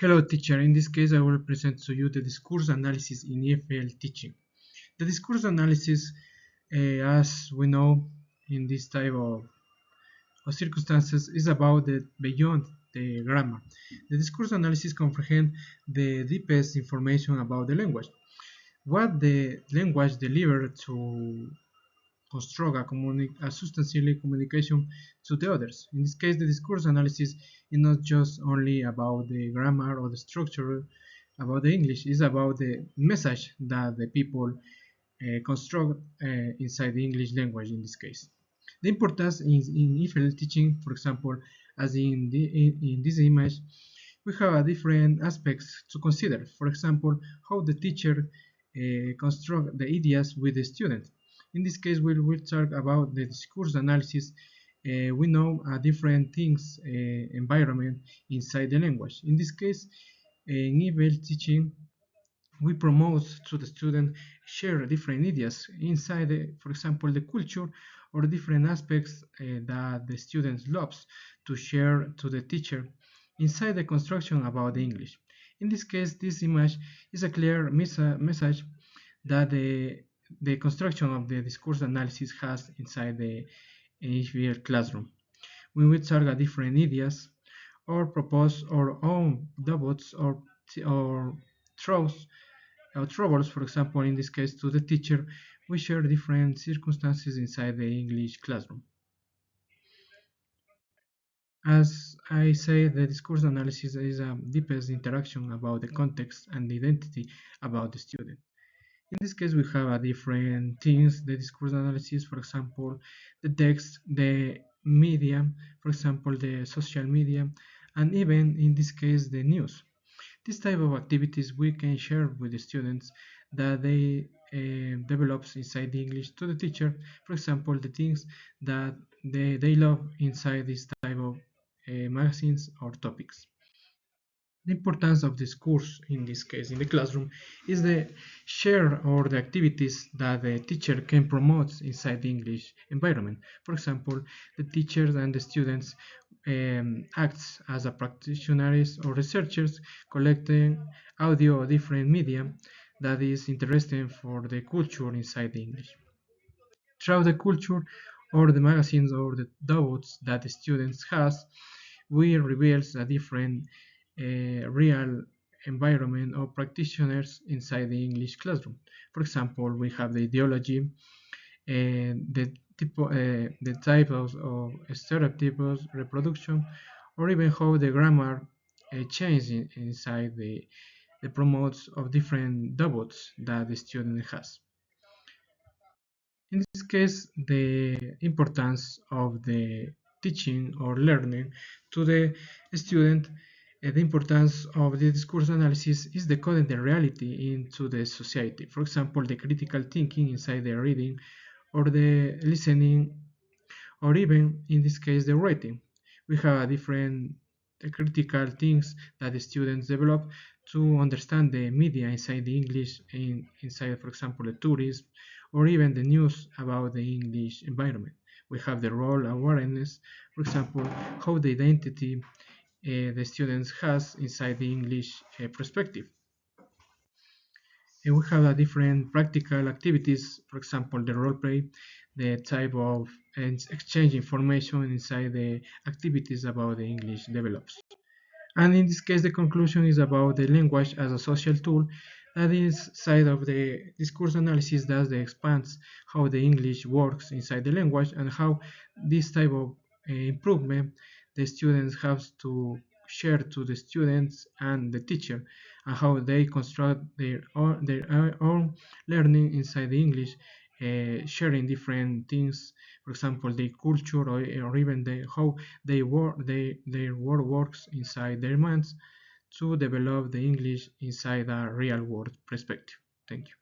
Hello teacher, in this case I will present to you the discourse analysis in EFL teaching. The discourse analysis, as we know in this type of circumstances, is about the beyond the grammar. The discourse analysis comprehends the deepest information about the language, what the language delivers to construct a substantially communication to the others. In this case, the discourse analysis is not just only about the grammar or the structure about the English, it's about the message that the people construct inside the English language in this case. The importance in EFL teaching, for example, as in this image, we have different aspects to consider. For example, how the teacher construct the ideas with the student. In this case, we will talk about the discourse analysis. We know different things, environment inside the language. In this case, in EFL teaching, we promote to the student share different ideas inside, for example, the culture or different aspects that the students loves to share to the teacher inside the construction about the English. In this case, this image is a clear message that the construction of the discourse analysis has inside the EFL classroom. We will target different ideas or propose our own doubts or throws troubles, for example, in this case to the teacher, we share different circumstances inside the English classroom. As I say, the discourse analysis is a deepest interaction about the context and the identity about the student. In this case, we have a different things, the discourse analysis, for example, the text, the media, for example, the social media, and even in this case, the news. This type of activities we can share with the students that they develops inside the English to the teacher. For example, the things that they love inside this type of magazines or topics. The importance of this course, in this case in the classroom, is the share or the activities that the teacher can promote inside the English environment. For example, the teachers and the students acts as a practitioners or researchers collecting audio or different media that is interesting for the culture inside the English. Throughout the culture or the magazines or the doubts that the students has, we reveals a different real environment of practitioners inside the English classroom. For example, we have the ideology, the type of stereotypes, reproduction, or even how the grammar changes inside the promotes of different doubts that the student has. In this case, the importance of the teaching or learning to the student, the importance of the discourse analysis is decoding the reality into the society. For example, the critical thinking inside the reading or the listening, or even in this case, the writing. We have different critical things that the students develop to understand the media inside the English, inside, for example, the tourism, or even the news about the English environment. We have the role awareness, for example, how the identity the students has inside the English perspective. And we have a different practical activities, for example, the role play, the type of exchange information inside the activities about the English develops. And in this case, the conclusion is about the language as a social tool. That is side of the discourse analysis that expands how the English works inside the language and how this type of improvement the students have to share to the students and the teacher, and how they construct their own learning inside the English, sharing different things, for example, the culture or even how their work works inside their minds to develop the English inside a real world perspective. Thank you.